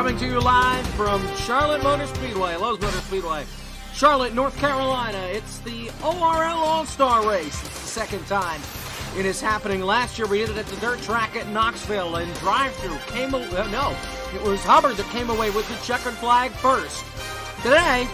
coming to you live from Charlotte Motor Speedway, Lowe's Motor Speedway, Charlotte, North Carolina. It's the ORL All-Star Race. It's the second time it is happening. Last year we did it at the dirt track at Knoxville, and drive-through came away. No, it was Hubbard that came away with the checkered flag first. Today,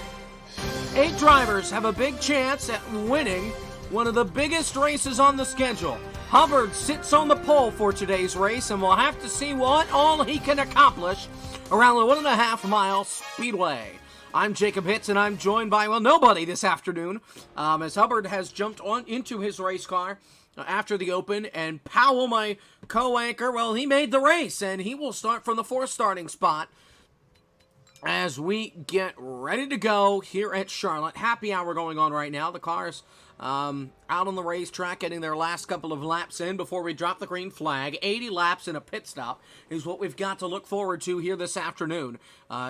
8 drivers have a big chance at winning one of the biggest races on the schedule. Hubbard sits on the pole for today's race, and we'll have to see what all he can accomplish around the 1.5 mile speedway. I'm Jacob Hitz, and I'm joined by, well, nobody this afternoon, as Hubbard has jumped on into his race car after the open, and Powell, my co-anchor, well, he made the race, and he will start from the 4th starting spot as we get ready to go here at Charlotte. Happy hour going on right now. The cars out on the racetrack getting their last couple of laps in before we drop the green flag. 80 laps and a pit stop is what we've got to look forward to here this afternoon.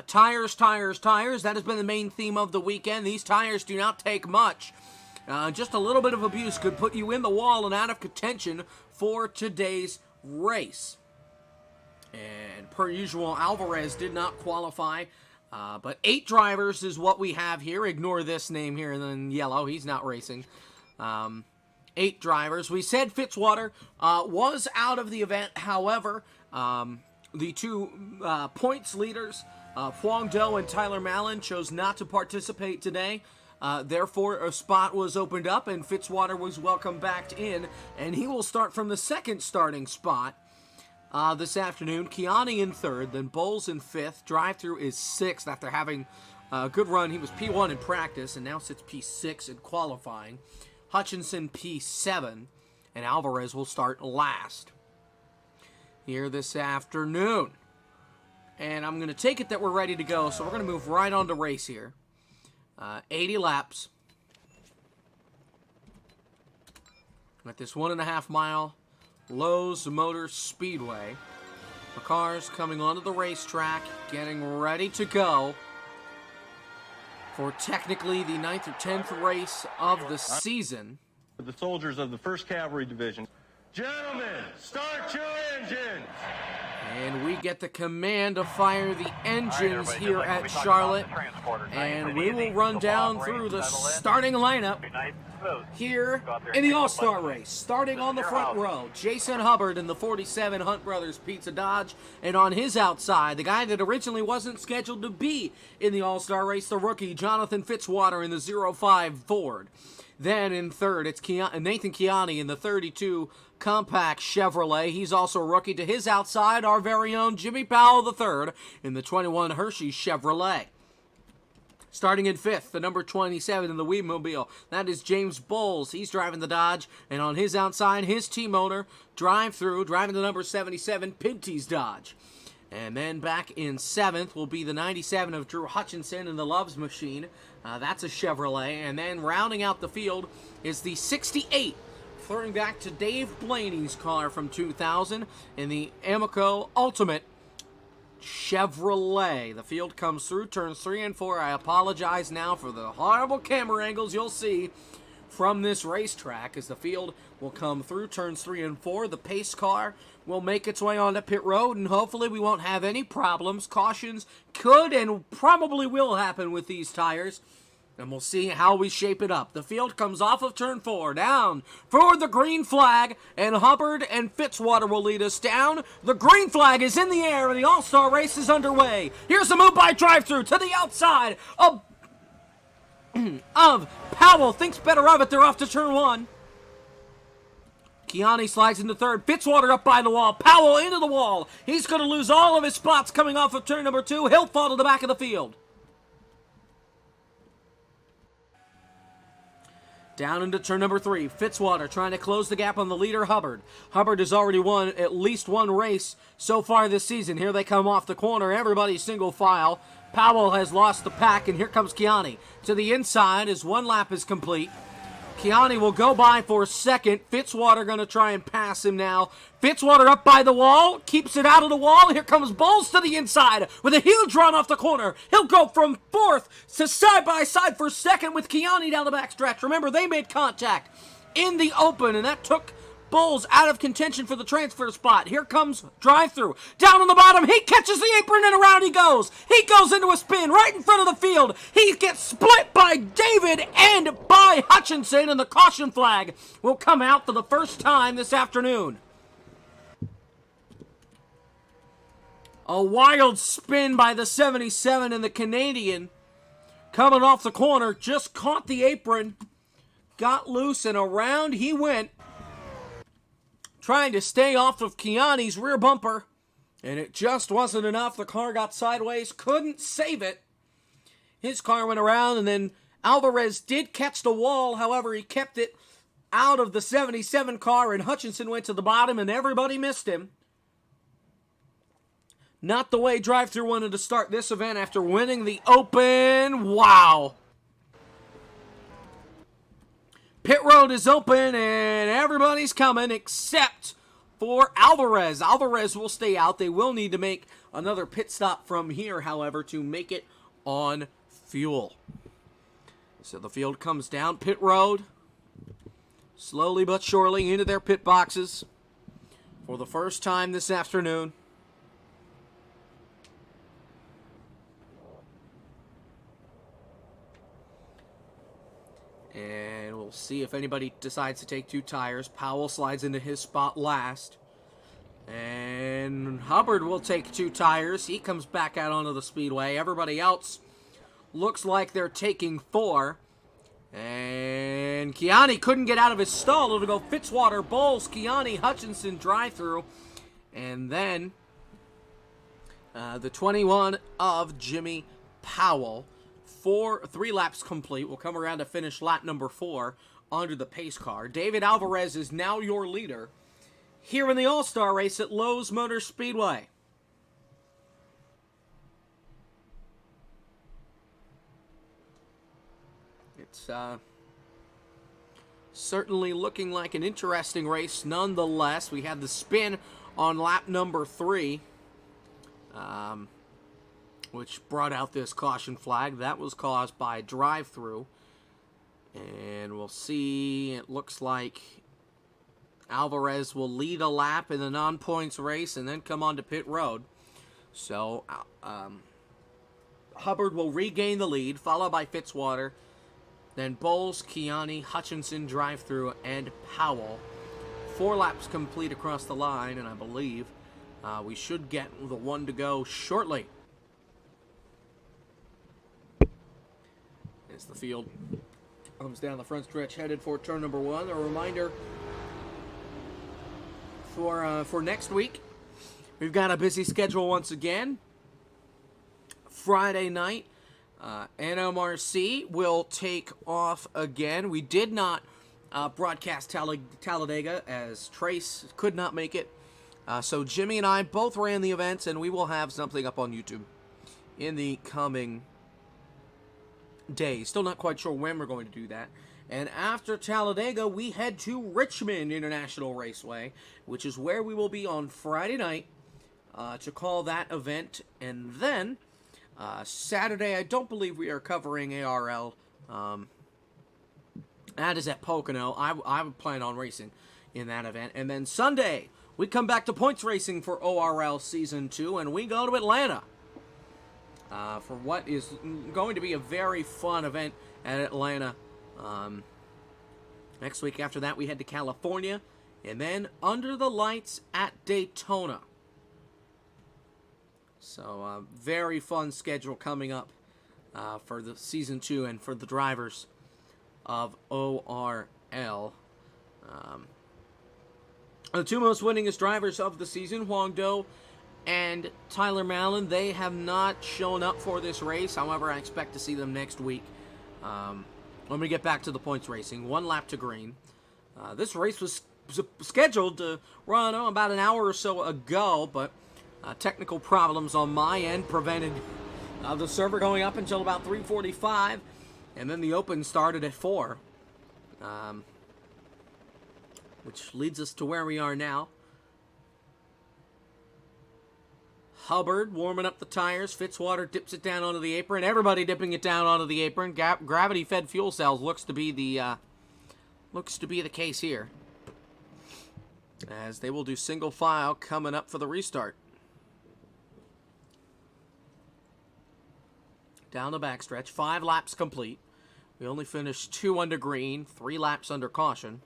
Tires, tires, tires. That has been the main theme of the weekend. These tires do not take much. Just a little bit of abuse could put you in the wall and out of contention for today's race. And per usual, Alvarez did not qualify. But 8 drivers is what we have here. Ignore this name here in yellow. He's not racing. 8 drivers. We said Fitzwater was out of the event. However, the 2 points leaders, Huang Do and Tyler Mallon, chose not to participate today. Therefore, a spot was opened up, and Fitzwater was welcomed back in. And he will start from the 2nd starting spot. This afternoon. Kiani in 3rd, then Bowles in 5th. Drive-through is 6th after having a good run. He was P1 in practice and now sits P6 in qualifying. Hutchinson P7, and Alvarez will start last here this afternoon. And I'm going to take it that we're ready to go, so we're going to move right on to race here. 80 laps at this 1.5 mile Lowe's Motor Speedway. The cars coming onto the racetrack, getting ready to go for technically the 9th or 10th race of the season. The soldiers of the 1st Cavalry Division. Gentlemen, start your engines! And we get the command to fire the engines here at Charlotte. And we will run down through the starting lineup here in the All-Star Race. Starting on the front row, Jason Hubbard in the 47 Hunt Brothers Pizza Dodge. And on his outside, the guy that originally wasn't scheduled to be in the All-Star Race, the rookie Jonathan Fitzwater in the 05 Ford. Then in 3rd, it's Nathan Kiani in the 32 Compact Chevrolet. He's also a rookie. To his outside, our very own Jimmy Powell III in the 21 Hershey Chevrolet. Starting in 5th, the number 27 in the Weemobile. That is James Bowles. He's driving the Dodge. And on his outside, his team owner, drive-through, driving the number 77 Pinty's Dodge. And then back in 7th will be the 97 of Drew Hutchinson in the Loves Machine. That's a Chevrolet. And then rounding out the field is the 68, throwing back to Dave Blaney's car from 2000 in the Amoco Ultimate Chevrolet. The field comes through turns 3 and 4. I apologize now for the horrible camera angles you'll see from this racetrack as the field will come through turns 3 and 4. The pace car will make its way onto pit road, and hopefully we won't have any problems. Cautions could and probably will happen with these tires, and we'll see how we shape it up. The field comes off of turn 4, down for the green flag, and Hubbard and Fitzwater will lead us down. The green flag is in the air, and the All-Star Race is underway. Here's a move by drive-through to the outside of Powell. Thinks better of it. They're off to turn 1. Kiani slides into 3rd. Fitzwater up by the wall. Powell into the wall. He's going to lose all of his spots coming off of turn number 2. He'll fall to the back of the field. Down into turn number 3. Fitzwater trying to close the gap on the leader, Hubbard. Hubbard has already won at least one race so far this season. Here they come off the corner. Everybody single file. Powell has lost the pack, and here comes Kiani. To the inside as one lap is complete. Kiani will go by for 2nd. Fitzwater going to try and pass him now. Fitzwater up by the wall, keeps it out of the wall. Here comes Bowles to the inside with a huge run off the corner. He'll go from 4th to side by side for 2nd with Kiani down the backstretch. Remember, they made contact in the open, and that took Bulls out of contention for the transfer spot. Here comes drive-through. Down on the bottom, he catches the apron and around he goes. He goes into a spin right in front of the field. He gets split by David and by Hutchinson, and the caution flag will come out for the first time this afternoon. A wild spin by the 77, and the Canadian coming off the corner just caught the apron, got loose, and around he went, trying to stay off of Kiani's rear bumper, and it just wasn't enough. The car got sideways, couldn't save it. His car went around, and then Alvarez did catch the wall. However, he kept it out of the 77 car, and Hutchinson went to the bottom, and everybody missed him. Not the way drive-thru wanted to start this event after winning the Open. Wow. Pit road is open, and everybody's coming except for Alvarez. Alvarez will stay out. They will need to make another pit stop from here, however, to make it on fuel. So the field comes down pit road, slowly but surely into their pit boxes for the first time this afternoon. And we'll see if anybody decides to take two tires. Powell slides into his spot last. And Hubbard will take two tires. He comes back out onto the speedway. Everybody else looks like they're taking four. And Kiani couldn't get out of his stall. It'll go Fitzwater, Bowles, Kiani, Hutchinson, drive-through. And then the 21 of Jimmy Powell. 3 laps complete. We'll come around to finish lap number 4 under the pace car. David Alvarez is now your leader here in the All-Star race at Lowe's Motor Speedway. It's certainly looking like an interesting race nonetheless. We had the spin on lap number 3. Which brought out this caution flag. That was caused by drive-through. And we'll see, it looks like Alvarez will lead a lap in the non-points race and then come on to pit road. So, Hubbard will regain the lead, followed by Fitzwater. Then Bowles, Kiani, Hutchinson, drive-through, and Powell. 4 laps complete across the line, and I believe we should get the one to go shortly. As the field comes down the front stretch, headed for turn number 1. A reminder for next week, we've got a busy schedule once again. Friday night, NMRC will take off again. We did not broadcast Talladega as Trace could not make it. So Jimmy and I both ran the events, and we will have something up on YouTube in the coming days. Still not quite sure when we're going to do that. And after Talladega, we head to Richmond International Raceway, which is where we will be on Friday night to call that event. And then Saturday, I don't believe we are covering ARL. That is at Pocono. I would plan on racing in that event. And then Sunday, we come back to points racing for ORL Season 2, and we go to Atlanta for what is going to be a very fun event at Atlanta. Next week after that, we head to California, and then under the lights at Daytona. So, very fun schedule coming up for the Season 2 and for the drivers of ORL. The 2 most winningest drivers of the season, Huang Do and Tyler Mallon, they have not shown up for this race. However, I expect to see them next week when we get back to the points racing. 1 lap to green. This race was scheduled to run about an hour or so ago, but technical problems on my end prevented the server going up until about 3:45, and then the open started at 4, which leads us to where we are now. Hubbard warming up the tires. Fitzwater dips it down onto the apron. Everybody dipping it down onto the apron. Gravity-fed fuel cells looks to be the case here. as they will do single file coming up for the restart. Down the backstretch, 5 laps complete. We only finished 2 under green, 3 laps under caution.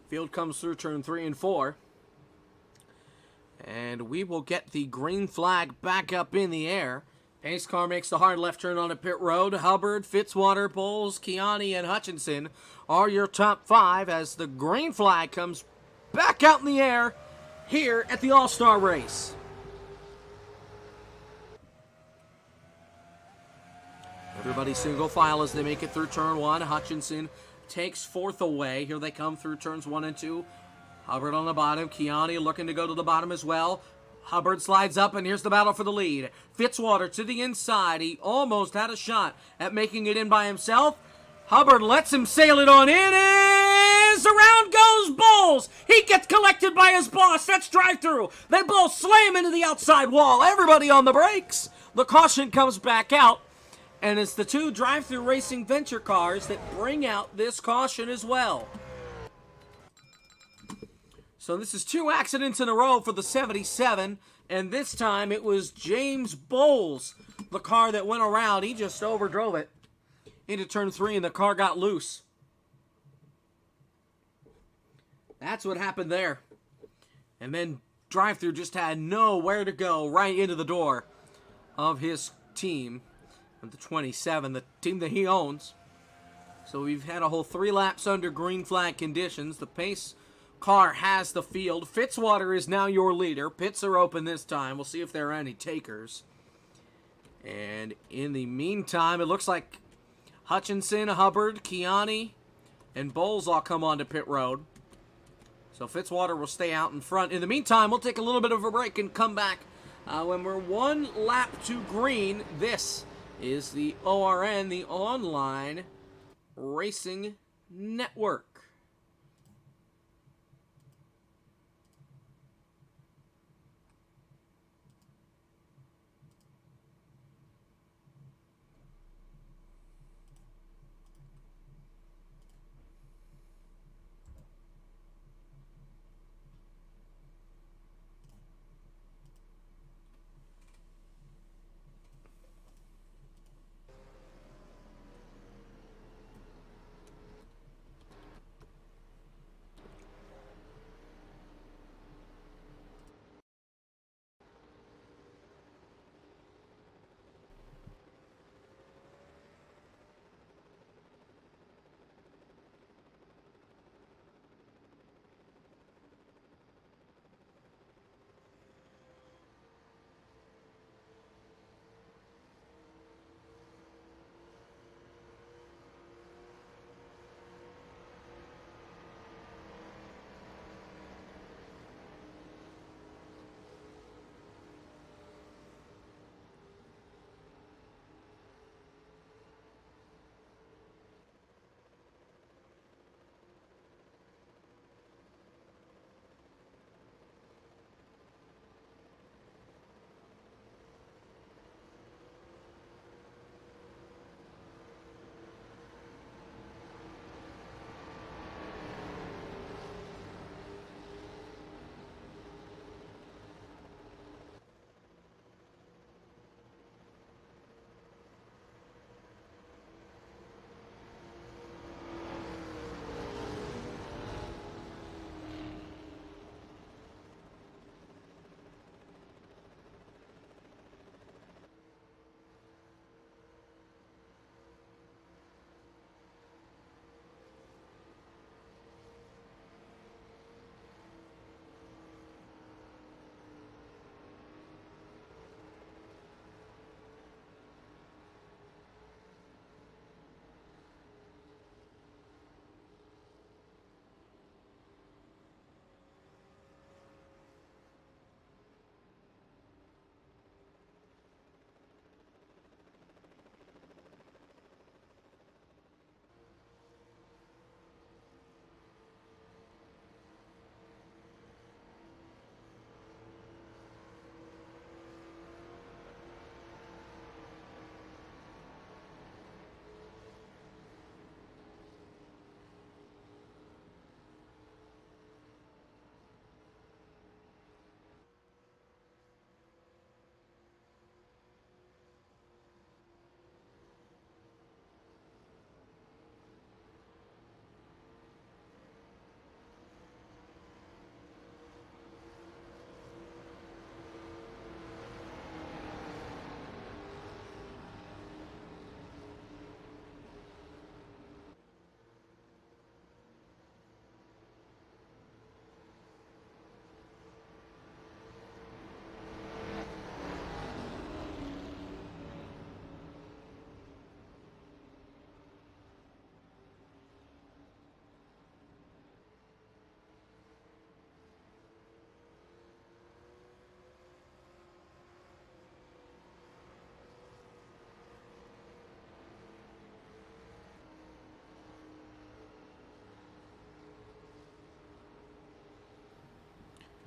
Field comes through turn 3 and 4. And we will get the green flag back up in the air. Pace car makes the hard left turn on a pit road. Hubbard, Fitzwater, Bowles, Kiani, and Hutchinson are your top 5 as the green flag comes back out in the air here at the All-Star race. Everybody single file as they make it through turn 1. Hutchinson takes 4th away. Here they come through turns 1 and 2. Hubbard on the bottom. Kiani looking to go to the bottom as well. Hubbard slides up, and here's the battle for the lead. Fitzwater to the inside. He almost had a shot at making it in by himself. Hubbard lets him sail it on in as around goes Bowles. He gets collected by his boss. That's drive-through. They both slam into the outside wall. Everybody on the brakes. The caution comes back out. And it's the 2 drive-through racing venture cars that bring out this caution as well. So this is 2 accidents in a row for the 77, and this time it was James Bowles, the car that went around. He just overdrove it into turn 3, and the car got loose. That's what happened there. And then drive-through just had nowhere to go, right into the door of his team, of the 27, the team that he owns. So we've had a whole 3 laps under green flag conditions. The pace car has the field. Fitzwater is now your leader. Pits are open this time. We'll see if there are any takers. And in the meantime, it looks like Hutchinson, Hubbard, Kiani, and Bowles all come onto pit road. So Fitzwater will stay out in front. In the meantime, we'll take a little bit of a break and come back when we're 1 lap to green. This is the ORN, the Online Racing Network.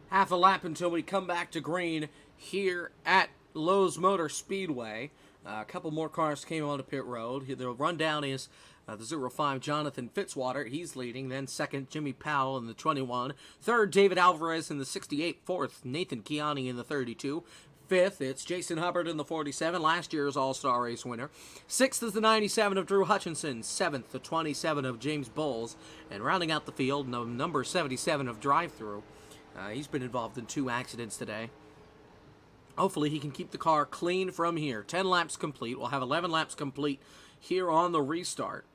half a lap until we come back to green here at Lowe's Motor Speedway. A couple more cars came onto pit road. The rundown is the 05 Jonathan Fitzwater. He's leading. Then second, Jimmy Powell in the 21. Third, David Alvarez in the 68. Fourth, Nathan Chiani in the 32. Fifth, it's Jason Hubbard in the 47, last year's All-Star Race winner. Sixth is the 97 of Drew Hutchinson. Seventh, the 27 of James Bowles. And rounding out the field, number 77 of Drive-Thru. He's been involved in 2 accidents today. Hopefully he can keep the car clean from here. 10 laps complete. We'll have 11 laps complete here on the restart.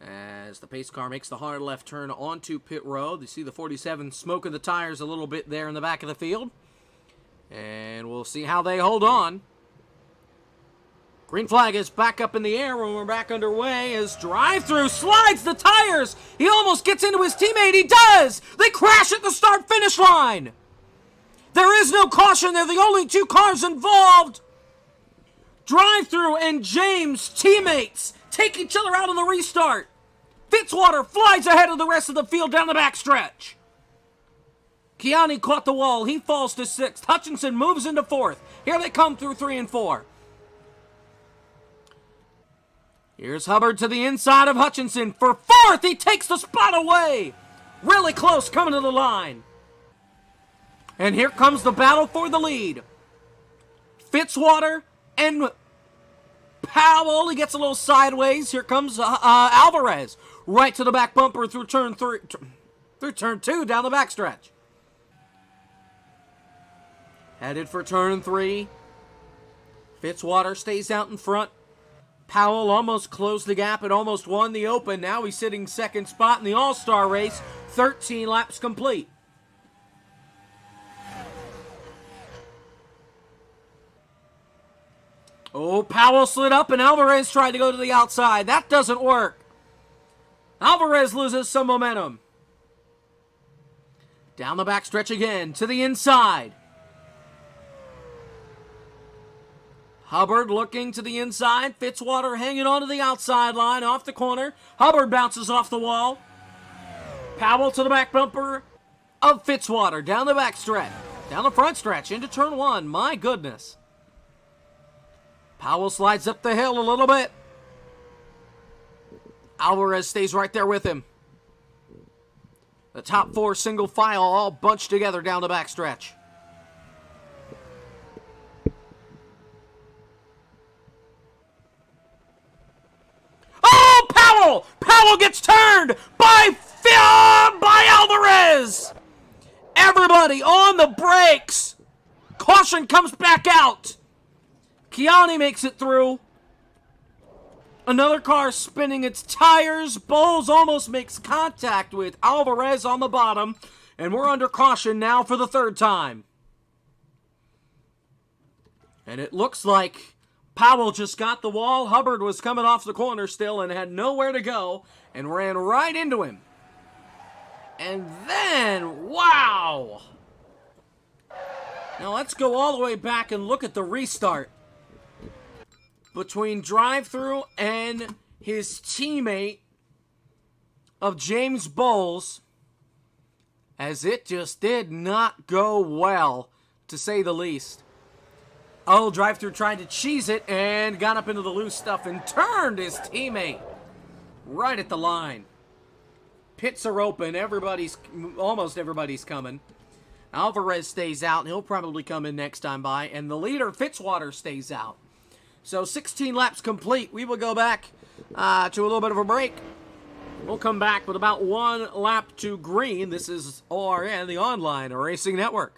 As the pace car makes the hard left turn onto pit road. You see the 47 smoking the tires a little bit there in the back of the field. And we'll see how they hold on. Green flag is back up in the air when we're back underway as Drive-Thru slides the tires. He almost gets into his teammate. He does. They crash at the start-finish line. There is no caution. They're the only 2 cars involved. Drive-Thru and James, teammates, take each other out on the restart. Fitzwater flies ahead of the rest of the field down the backstretch. Chiani caught the wall. He falls to 6th. Hutchinson moves into 4th. Here they come through 3 and 4. Here's Hubbard to the inside of Hutchinson. For 4th, he takes the spot away. Really close coming to the line. And here comes the battle for the lead. Fitzwater and Powell. He gets a little sideways. Here comes Alvarez. Right to the back bumper through turn 3. Through turn 2 down the backstretch. Headed for turn 3. Fitzwater stays out in front. Powell almost closed the gap and almost won the Open. Now he's sitting 2nd spot in the All-Star race. 13 laps complete. Oh, Powell slid up and Alvarez tried to go to the outside. That doesn't work. Alvarez loses some momentum. Down the backstretch again to the inside. Hubbard looking to the inside. Fitzwater hanging on to the outside line off the corner. Hubbard bounces off the wall. Powell to the back bumper of Fitzwater. Down the back stretch. Down the front stretch into turn 1. My goodness. Powell slides up the hill a little bit. Alvarez stays right there with him. The top 4 single file all bunched together down the back stretch. Powell gets turned by Alvarez. Everybody on the brakes. Caution comes back out. Chiani makes it through. Another car spinning its tires. Bowles almost makes contact with Alvarez on the bottom. And we're under caution now for the 3rd time. And it looks like Powell just got the wall. Hubbard was coming off the corner still and had nowhere to go and ran right into him. And then, wow! Now let's go all the way back and look at the restart between Drive-Thru and his teammate of James Bowles, as it just did not go well, to say the least. Oh, Drive-Thru tried to cheese it and got up into the loose stuff and turned his teammate right at the line. Pits are open. Almost everybody's coming. Alvarez stays out, and he'll probably come in next time by. And the leader, Fitzwater, stays out. So 16 laps complete. We will go back to a little bit of a break. We'll come back with about 1 lap to green. This is ORL, the online racing network.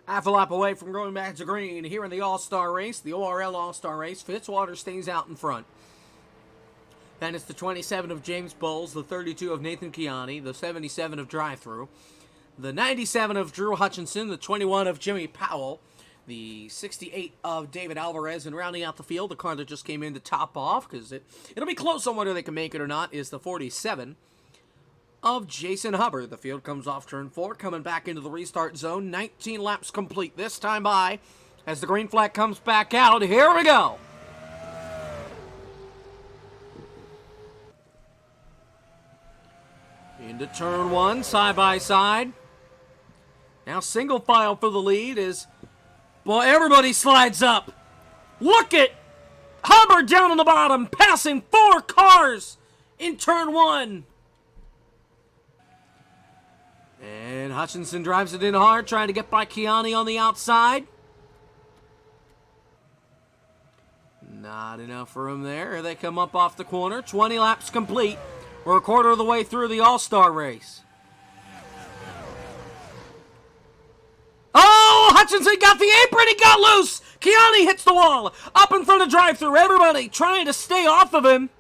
Half a lap away from going back to green here in the All-Star race, the ORL All-Star race. Fitzwater stays out in front. Then it's the 27 of James Bowles, the 32 of Nathan Kiani, the 77 of Drive-Thru, the 97 of Drew Hutchinson, the 21 of Jimmy Powell, the 68 of David Alvarez, and rounding out the field, the car that just came in to top off, because it'll be close on whether they can make it or not, is the 47 of Jason Hubbard. The field comes off turn 4, coming back into the restart zone. 19 laps complete this time by as the green flag comes back out. Here we go. Into turn 1, side by side. Now single file for the lead is, boy, everybody slides up. Look at Hubbard down on the bottom, passing 4 cars in turn 1. And Hutchinson drives it in hard, trying to get by Kiani on the outside. Not enough for him there. Here they come up off the corner. 20 laps complete. We're a quarter of the way through the All-Star race. Oh, Hutchinson got the apron. He got loose. Kiani hits the wall. Up in front of Drive-Thru. Everybody trying to stay off of him.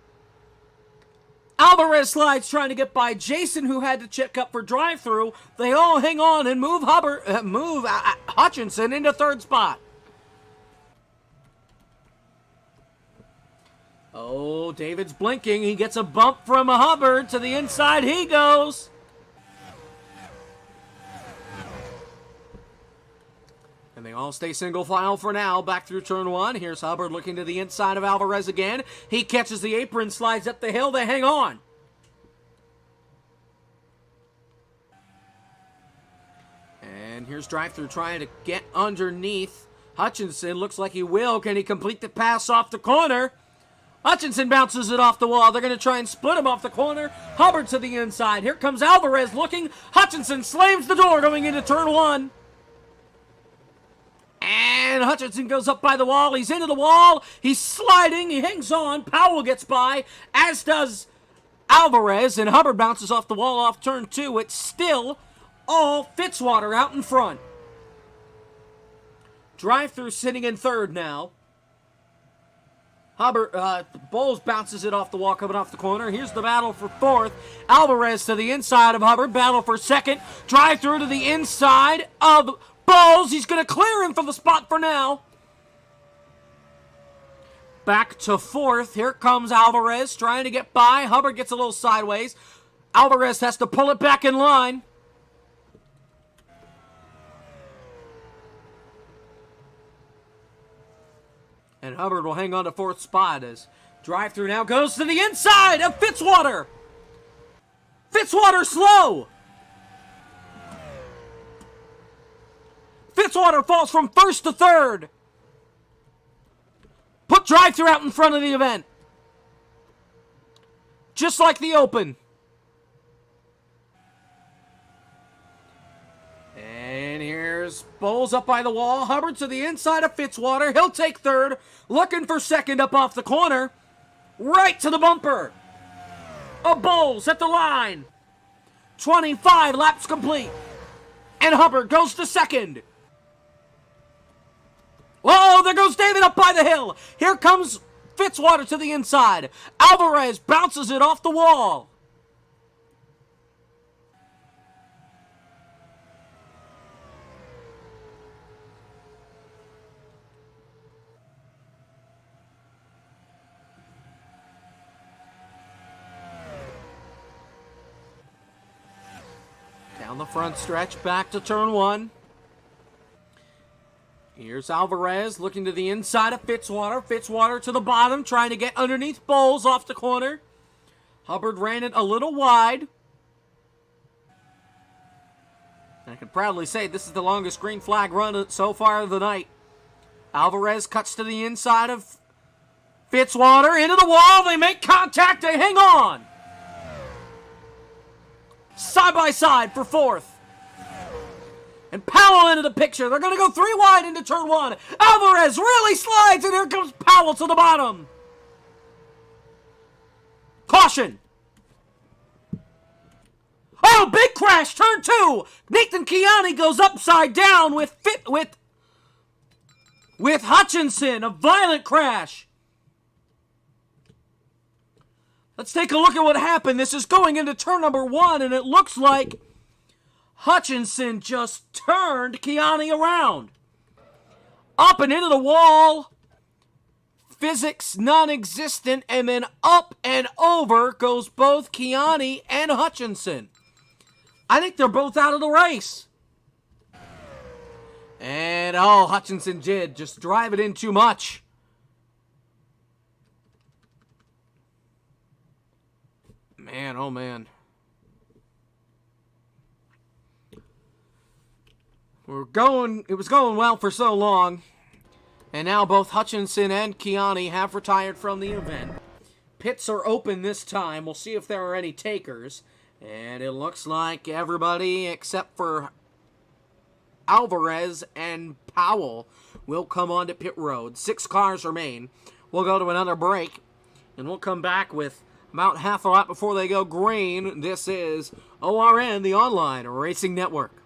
Alvarez slides trying to get by Jason, who had to check up for Drive-Thru. They all hang on and move Hutchinson into third spot. Oh, David's blinking. He gets a bump from Hubbard. To the inside he goes. And they all stay single file for now. Back through turn 1. Here's Hubbard looking to the inside of Alvarez again. He catches the apron, slides up the hill. They hang on. And here's Drive-Thru trying to get underneath Hutchinson. Looks like he will. Can he complete the pass off the corner? Hutchinson bounces it off the wall. They're going to try and split him off the corner. Hubbard to the inside. Here comes Alvarez looking. Hutchinson slams the door going into turn 1. And Hutchinson goes up by the wall. He's into the wall. He's sliding. He hangs on. Powell gets by, as does Alvarez. And Hubbard bounces off the wall off turn 2. It's still all Fitzwater out in front. Drive-Thru sitting in third now. Bowles bounces it off the wall coming off the corner. Here's the battle for fourth. Alvarez to the inside of Hubbard. Battle for second. Drive-Thru to the inside of Bowles. He's going to clear him from the spot for now. Back to fourth. Here comes Alvarez trying to get by. Hubbard gets a little sideways. Alvarez has to pull it back in line. And Hubbard will hang on to fourth spot as Drive-Thru now goes to the inside of Fitzwater. Fitzwater slow. Fitzwater falls from first to third. Put Drive-Thru out in front of the event. Just like the Open. And here's Bowles up by the wall. Hubbard to the inside of Fitzwater. He'll take third. Looking for second up off the corner. Right to the bumper of Bowles at the line. 25 laps complete. And Hubbard goes to second. Whoa, there goes David up by the hill. Here comes Fitzwater to the inside. Alvarez bounces it off the wall. Down the front stretch, back to turn 1. Here's Alvarez looking to the inside of Fitzwater. Fitzwater to the bottom, trying to get underneath Bowles off the corner. Hubbard ran it a little wide. I can proudly say this is the longest green flag run so far of the night. Alvarez cuts to the inside of Fitzwater, into the wall. They make contact. They hang on. Side by side for fourth. And Powell into the picture. They're going to go 3 wide into turn 1. Alvarez really slides, and here comes Powell to the bottom. Caution. Oh, big crash, turn 2. Nathan Kiani goes upside down with Hutchinson, a violent crash. Let's take a look at what happened. This is going into turn number 1, and it looks like Hutchinson just turned Kiani around. Up and into the wall. Physics non-existent, and then up and over goes both Kiani and Hutchinson. I think they're both out of the race. And, oh, Hutchinson did just drive it in too much. Man, oh man. It was going well for so long. And now both Hutchinson and Kiani have retired from the event. Pits are open this time. We'll see if there are any takers. And it looks like everybody except for Alvarez and Powell will come onto pit road. 6 cars remain. We'll go to another break. And we'll come back with about half a lap before they go green. This is ORN, the online racing network.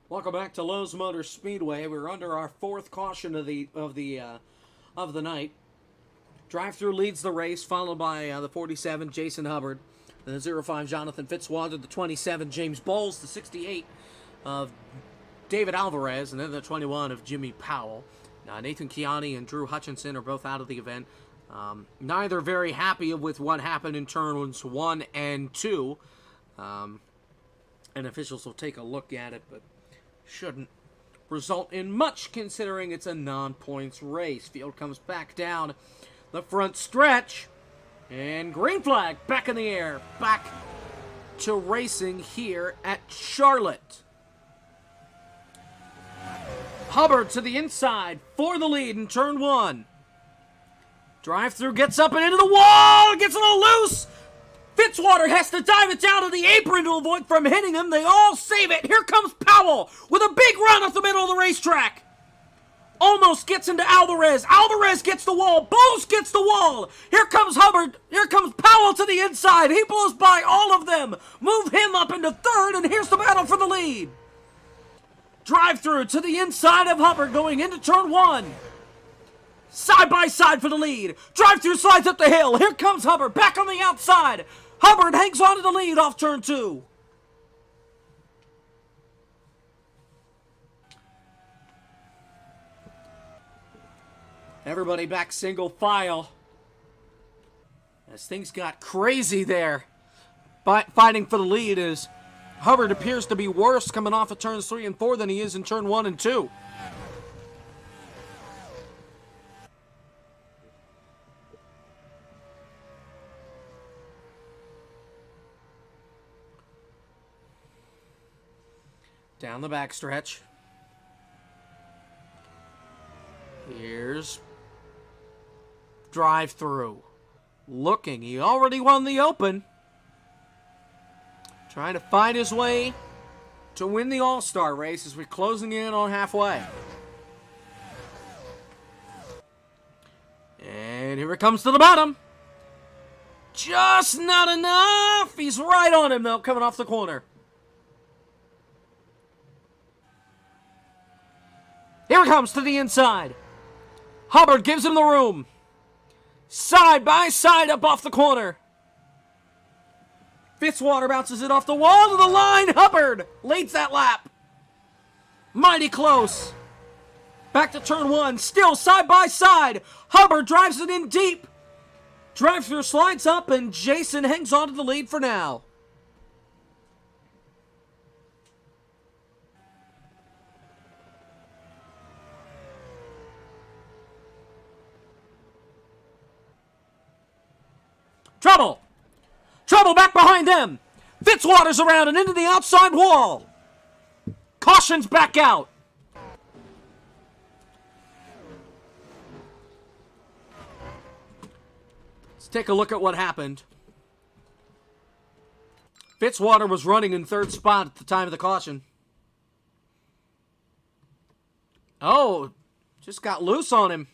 Welcome back to Lowe's Motor Speedway. We're under our fourth caution of the night. Drive-through leads the race, followed by the 47 Jason Hubbard, the 05 Jonathan Fitzwater, the 27 James Bowles, the 68 of David Alvarez, and then the 21 of Jimmy Powell. Nathan Chiani and Drew Hutchinson are both out of the event. Neither very happy with what happened in turns 1 and 2. And officials will take a look at it, but shouldn't result in much considering it's a non-points race. Field comes back down the front stretch, and green flag back in the air. Back to racing here at Charlotte. Hubbard to the inside for the lead in turn 1. Drive-through gets up and into the wall, gets a little loose. Fitzwater has to dive it down to the apron to avoid from hitting him. They all save it. Here comes Powell with a big run up the middle of the racetrack. Almost gets into Alvarez. Alvarez gets the wall. Bowles gets the wall. Here comes Hubbard. Here comes Powell to the inside. He blows by all of them. Move him up into third, and here's the battle for the lead. Drive-through to the inside of Hubbard going into turn 1. Side by side for the lead. Drive-through slides up the hill. Here comes Hubbard back on the outside. Hubbard hangs on to the lead off turn 2. Everybody back single file. As things got crazy there. Fighting for the lead as Hubbard appears to be worse coming off of turns 3 and 4 than he is in turn 1 and 2. Down the backstretch. Here's drive-through. Looking, he already won the open. Trying to find his way to win the All-Star race as we're closing in on halfway. And here it comes to the bottom. Just not enough. He's right on him, though, coming off the corner. Here it comes to the inside. Hubbard gives him the room. Side by side up off the corner. Fitzwater bounces it off the wall to the line. Hubbard leads that lap. Mighty close. Back to turn 1. Still side by side. Hubbard drives it in deep. Drive-through slides up, and Jason hangs on to the lead for now. Trouble! Trouble back behind them! Fitzwater's around and into the outside wall! Caution's back out! Let's take a look at what happened. Fitzwater was running in third spot at the time of the caution. Oh, just got loose on him.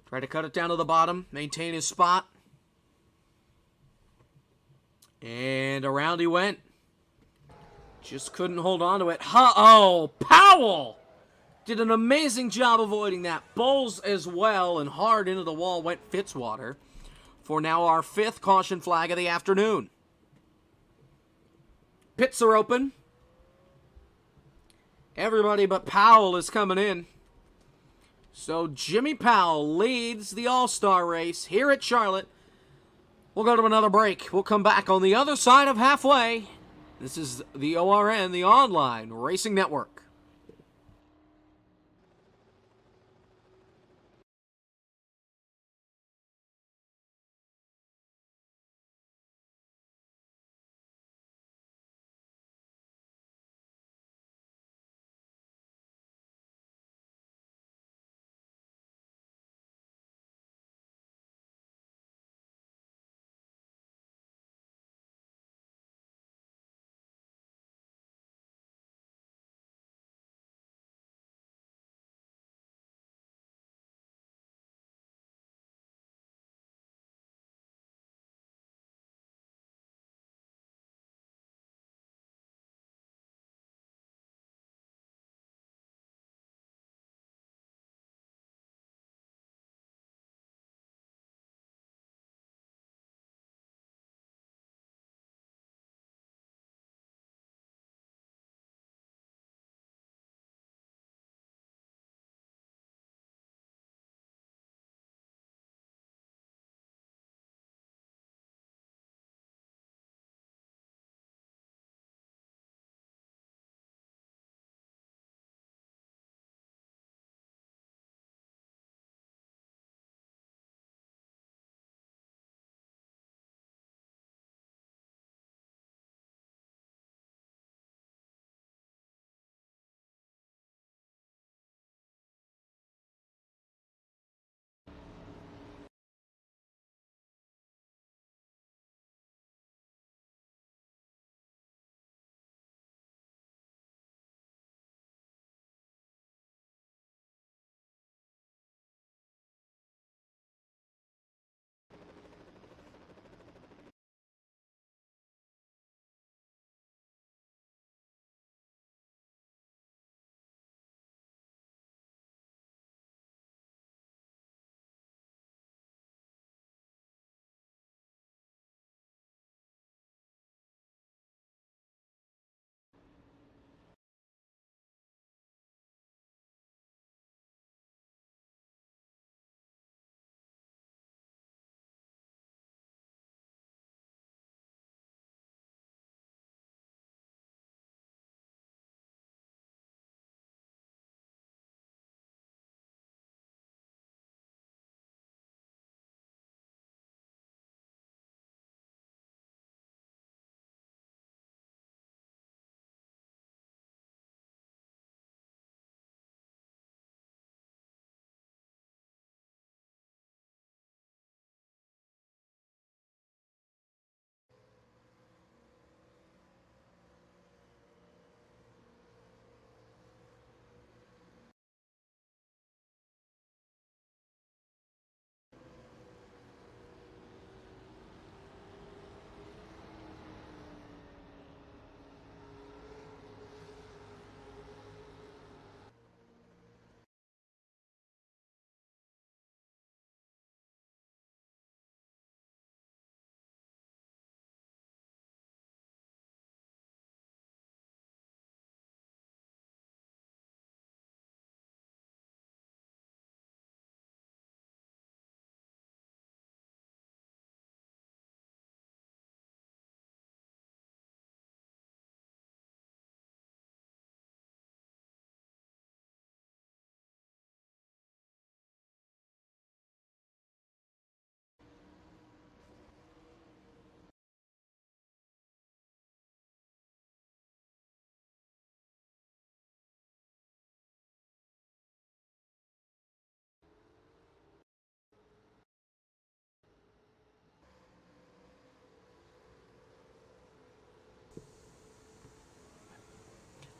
Tried to cut it down to the bottom, maintain his spot. And around he went. Just couldn't hold on to it. Oh, Powell did an amazing job avoiding that. Bowles as well, and hard into the wall went Fitzwater for now our 5th caution flag of the afternoon. Pits are open. Everybody but Powell is coming in. So Jimmy Powell leads the All-Star race here at Charlotte. We'll go to another break. We'll come back on the other side of halfway. This is the ORN, the Online Racing Network.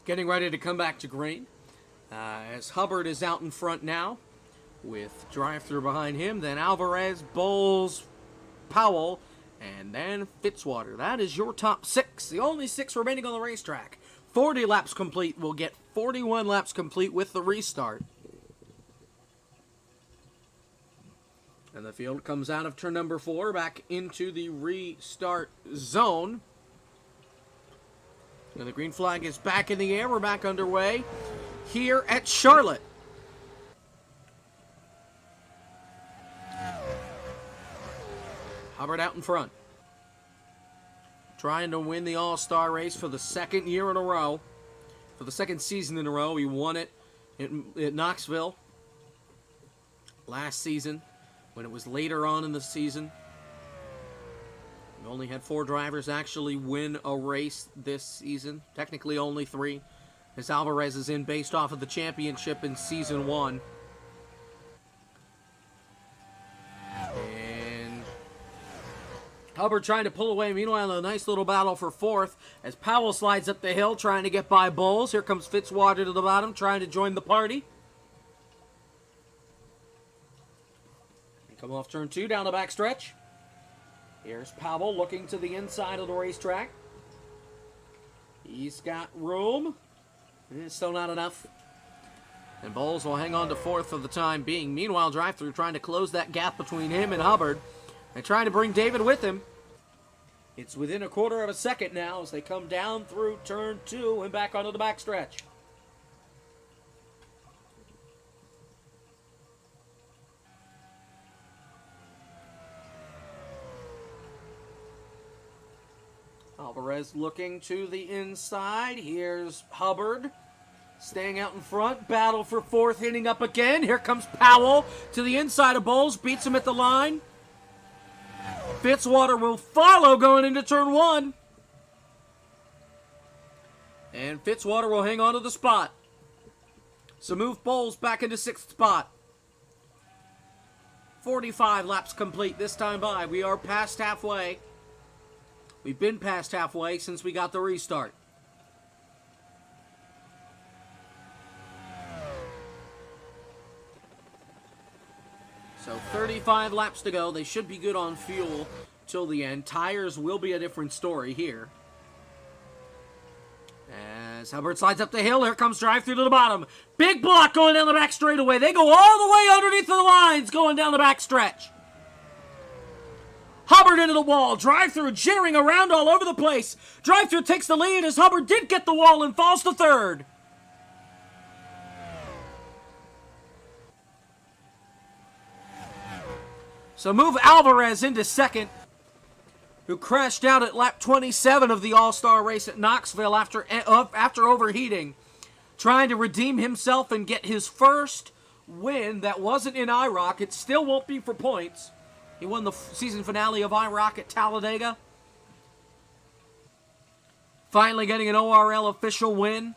getting ready to come back to green. As Hubbard is out in front now, with drive-through behind him, then Alvarez, Bowles, Powell, and then Fitzwater. That is your top 6, the only 6 remaining on the racetrack. 40 laps complete. We'll get 41 laps complete with the restart. And the field comes out of turn number 4 back into the restart zone. And the green flag is back in the air. We're back underway here at Charlotte. Hubbard out in front. Trying to win the All-Star race for the second year in a row. For the second season in a row. He won it at Knoxville last season when it was later on in the season. We only had 4 drivers actually win a race this season. Technically only 3, as Alvarez is in based off of the championship in season 1. And Hubbard trying to pull away. Meanwhile, a nice little battle for 4th as Powell slides up the hill trying to get by Bowles. Here comes Fitzwater to the bottom trying to join the party. Come off turn 2 down the backstretch. Here's Powell looking to the inside of the racetrack. He's got room. It's still not enough. And Bowles will hang on to 4th for the time being. Meanwhile, drive-through trying to close that gap between him and Hubbard. And trying to bring David with him. It's within a quarter of a second now as they come down through turn 2 and back onto the backstretch. Alvarez looking to the inside. Here's Hubbard staying out in front. Battle for 4th, hitting up again. Here comes Powell to the inside of Bowles. Beats him at the line. Fitzwater will follow going into turn 1. And Fitzwater will hang on to the spot. So move Bowles back into 6th spot. 45 laps complete this time by. We are past halfway. We've been past halfway since we got the restart. So 35 laps to go. They should be good on fuel till the end. Tires will be a different story here. As Hubbard slides up the hill, here comes drive-through to the bottom. Big block going down the back straightaway. They go all the way underneath the lines going down the back stretch. Hubbard into the wall. Drive-through jittering around all over the place. Drive-through takes the lead as Hubbard did get the wall and falls to 3rd. So move Alvarez into 2nd, who crashed out at lap 27 of the All-Star race at Knoxville after overheating, trying to redeem himself and get his first win that wasn't in IROC. It still won't be for points. He won the season finale of IROC at Talladega. Finally getting an ORL official win.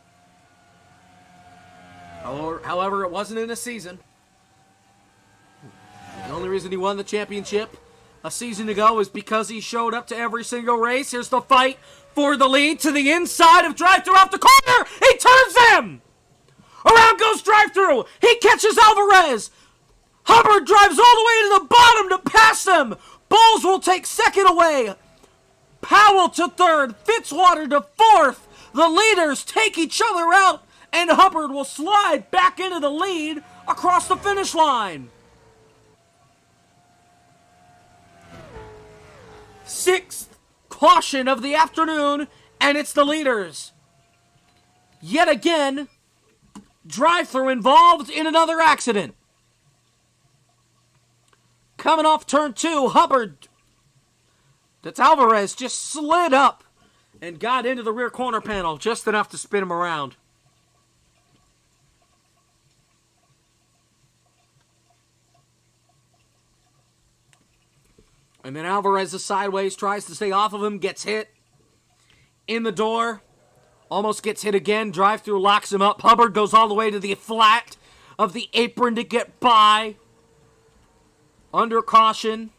However, it wasn't in a season. The only reason he won the championship a season ago is because he showed up to every single race. Here's the fight for the lead to the inside of drive-through off the corner. He turns him. Around goes drive-through. He catches Alvarez. Hubbard drives all the way to the bottom to pass him. Bowles will take 2nd away. Powell to 3rd. Fitzwater to 4th. The leaders take each other out, and Hubbard will slide back into the lead across the finish line. 6th caution of the afternoon, and it's the leaders. Yet again, drive-through involved in another accident. Coming off turn 2, Hubbard, that's Alvarez, just slid up and got into the rear corner panel just enough to spin him around. And then Alvarez is sideways, tries to stay off of him, gets hit in the door, almost gets hit again, drive-through locks him up. Hubbard goes all the way to the flat of the apron to get by. Under caution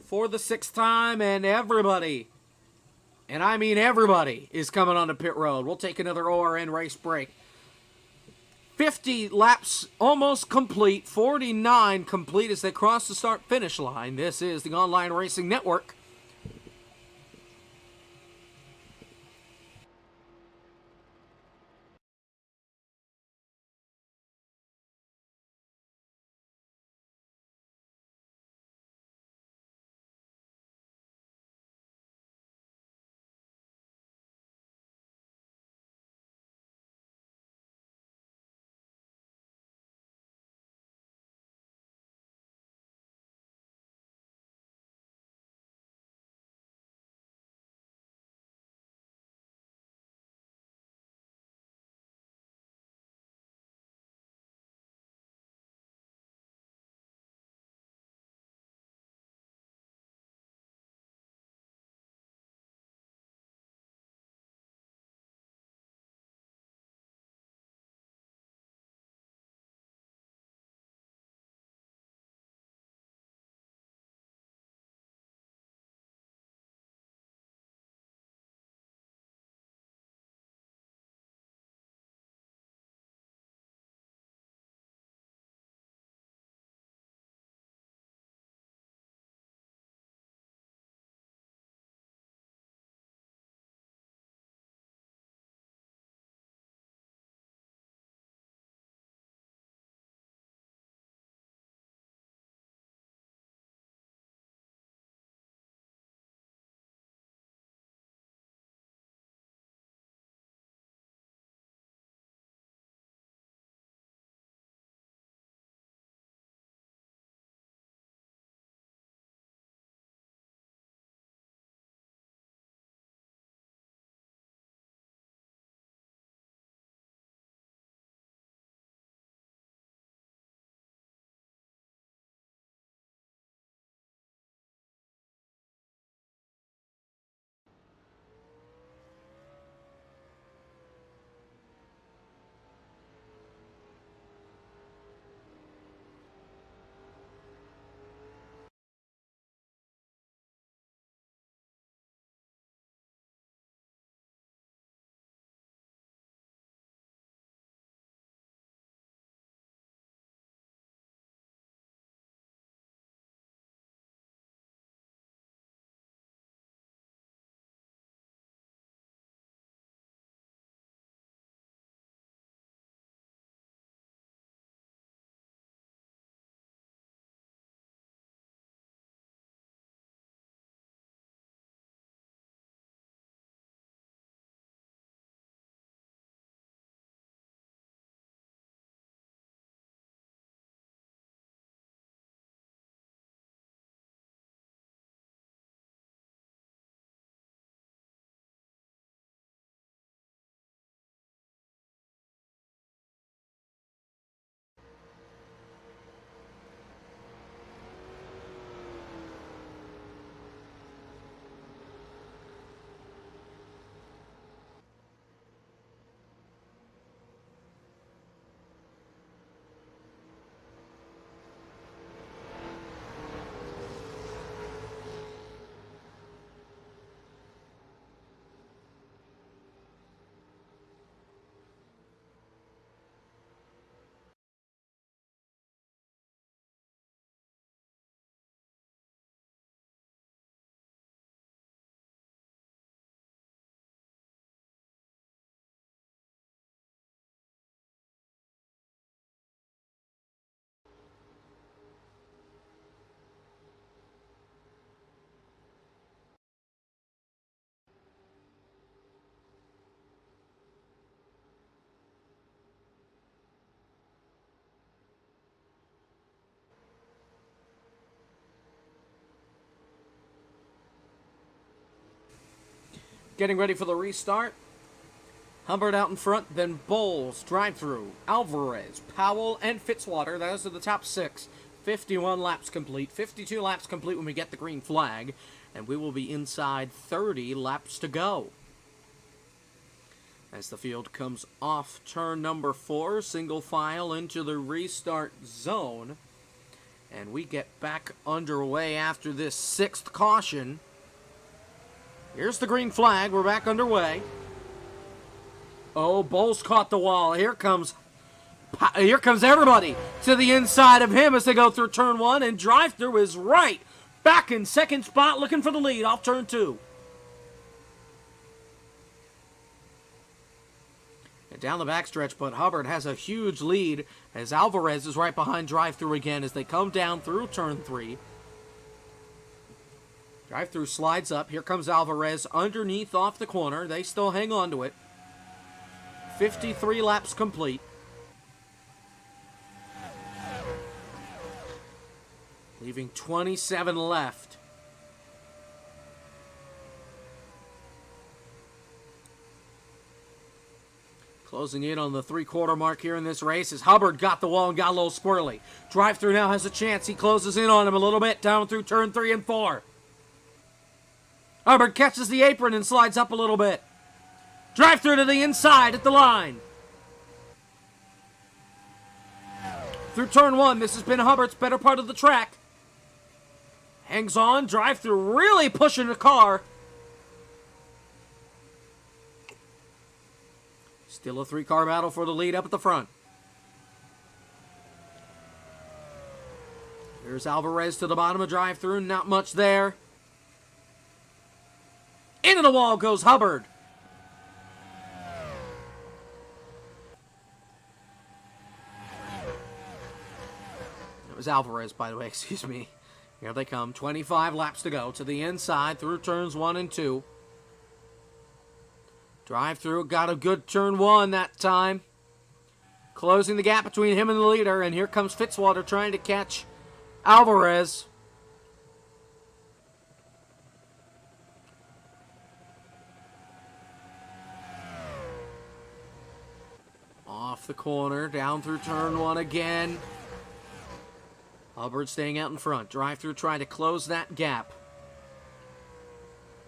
for the 6th time, and everybody and I mean everybody, is coming onto pit road. We'll take another ORN race break. 50 laps almost complete, 49 complete as they cross the start-finish line. This is the Online Racing Network. Getting ready for the restart. Hubbard out in front, then Bowles, drive-through, Alvarez, Powell, and Fitzwater. Those are the top 6. 51 laps complete. 52 laps complete when we get the green flag. And we will be inside 30 laps to go. As the field comes off turn number 4, single file into the restart zone. And we get back underway after this 6th caution. Here's the green flag. We're back underway. Oh, Bowles caught the wall. Here comes everybody to the inside of him as they go through turn 1, and drive-through is right. Back in second spot, looking for the lead off turn 2. And down the backstretch, but Hubbard has a huge lead as Alvarez is right behind drive-through again as they come down through turn 3. Drive-through slides up. Here comes Alvarez underneath off the corner. They still hang on to it. 53 laps complete. Leaving 27 left. Closing in on the three-quarter mark here in this race as Hubbard got the wall and got a little squirrely. Drive-through now has a chance. He closes in on him a little bit down through turn 3 and 4. Hubbard catches the apron and slides up a little bit. Drive-through to the inside at the line. Through turn 1, this has been Hubbard's better part of the track. Hangs on, drive-through really pushing the car. Still a three-car battle for the lead up at the front. Here's Alvarez to the bottom of drive-through, not much there. Into the wall goes Hubbard. It was Alvarez, by the way, excuse me. Here they come, 25 laps to go to the inside through turns 1 and 2. Drive-through got a good turn 1 that time. Closing the gap between him and the leader, and here comes Fitzwater trying to catch Alvarez. Off the corner, down through turn 1 again. Hubbard staying out in front. Drive-through trying to close that gap.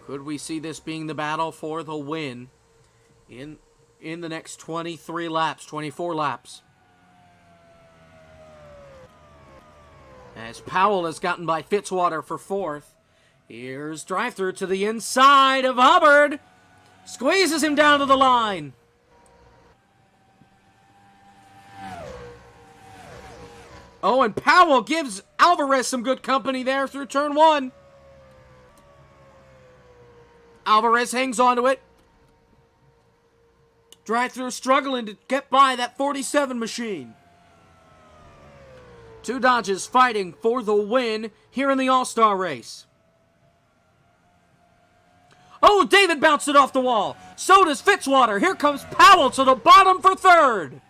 Could we see this being the battle for the win in the next 23 laps, 24 laps? As Powell has gotten by Fitzwater for 4th. Here's drive-through to the inside of Hubbard. Squeezes him down to the line. Oh, and Powell gives Alvarez some good company there through turn 1. Alvarez hangs onto it. Drive-through struggling to get by that 47 machine. Two Dodges fighting for the win here in the All-Star race. Oh, David bounced it off the wall. So does Fitzwater. Here comes Powell to the bottom for 3rd.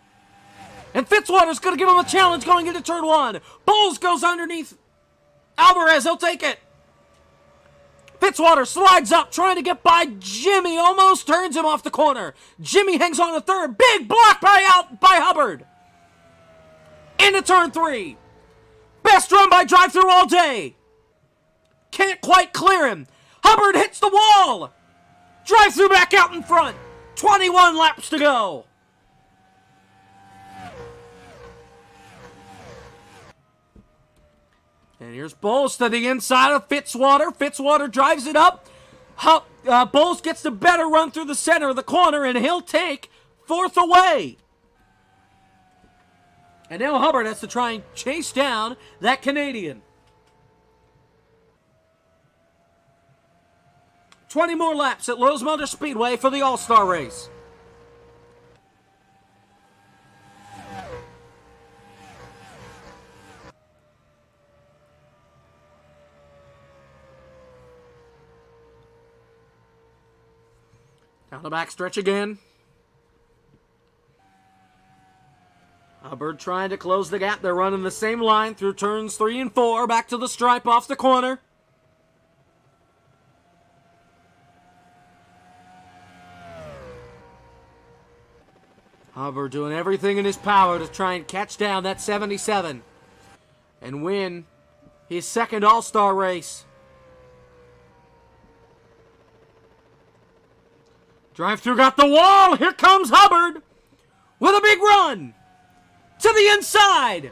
And Fitzwater's going to give him a challenge going into turn 1. Bowles goes underneath Alvarez. He'll take it. Fitzwater slides up, trying to get by Jimmy. Almost turns him off the corner. Jimmy hangs on to 3rd. Big block by Hubbard. Into turn 3. Best run by drive-through all day. Can't quite clear him. Hubbard hits the wall. Drive-through back out in front. 21 laps to go. And here's Bowles to the inside of Fitzwater. Fitzwater drives it up. Bowles gets the better run through the center of the corner, and he'll take 4th away. And now Hubbard has to try and chase down that Canadian. 20 more laps at Lowe's Motor Speedway for the All-Star race. Down the backstretch again. Hubbard trying to close the gap. They're running the same line through turns 3 and 4. Back to the stripe off the corner. Hubbard doing everything in his power to try and catch down that 77 and win his 2nd All-Star race. Drive-through got the wall. Here comes Hubbard with a big run to the inside.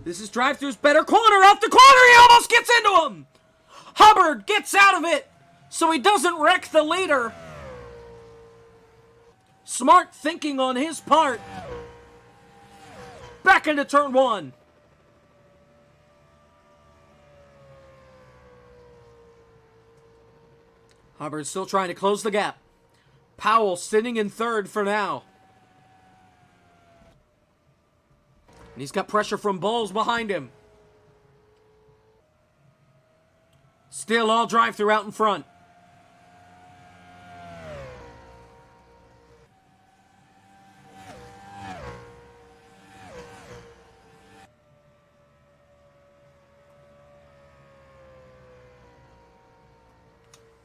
This is drive-through's better corner. Off the corner. He almost gets into him. Hubbard gets out of it. so he doesn't wreck the leader. Smart thinking on his part. Back into turn one. Hubbard still trying to close the gap. Powell sitting in third for now. And he's got pressure from Bowles behind him. Still all drive-through out in front.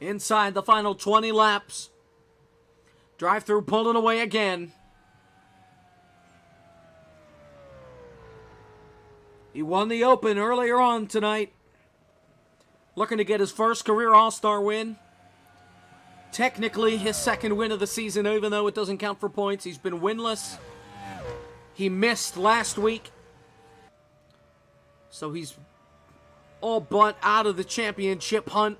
Inside the final 20 laps. Drive-through pulling away again. He won the Open earlier on tonight. Looking to get his first career All-Star win. Technically his second win of the season, even though it doesn't count for points. He's been winless. He missed last week. So he's all but out of the championship hunt.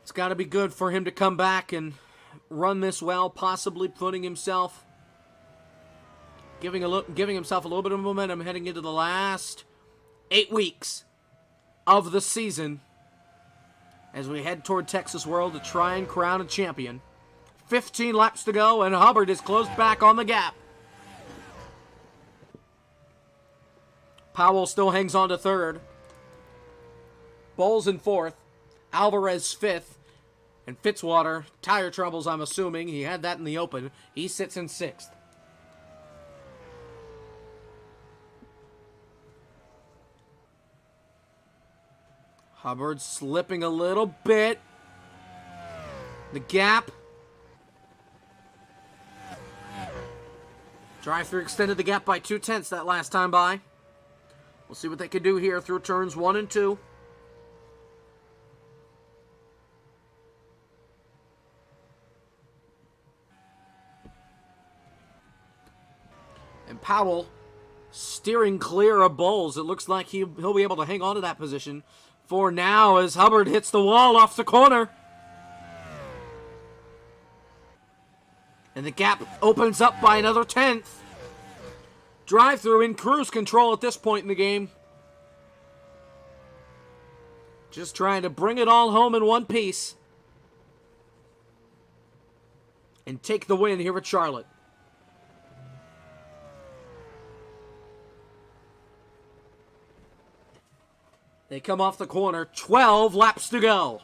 It's got to be good for him to come back and run this well, possibly putting himself, giving himself a little bit of momentum heading into the last 8 weeks of the season as we head toward Texas World to try and crown a champion. 15 laps to go, and Hubbard is closed back on the gap. Powell still hangs on to third. Bowles in fourth. Alvarez fifth. And Fitzwater, tire troubles, I'm assuming. He had that in the Open. He sits in sixth. Hubbard slipping a little bit. The gap. Drive-through extended the gap by 0.2 that last time by. We'll see what they can do here through turns 1 and 2. And Powell steering clear of Bowles. It looks like he'll be able to hang on to that position for now as Hubbard hits the wall off the corner. And the gap opens up by another 1/10. Drive-through in cruise control at this point in the game. Just trying to bring it all home in one piece. And take the win here at Charlotte. They come off the corner. 12 laps to go.